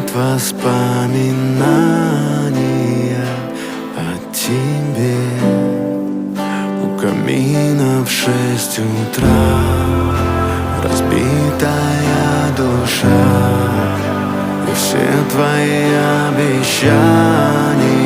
нет воспоминания о тебе. У камина в 6 утра разбитая душа, и все твои обещания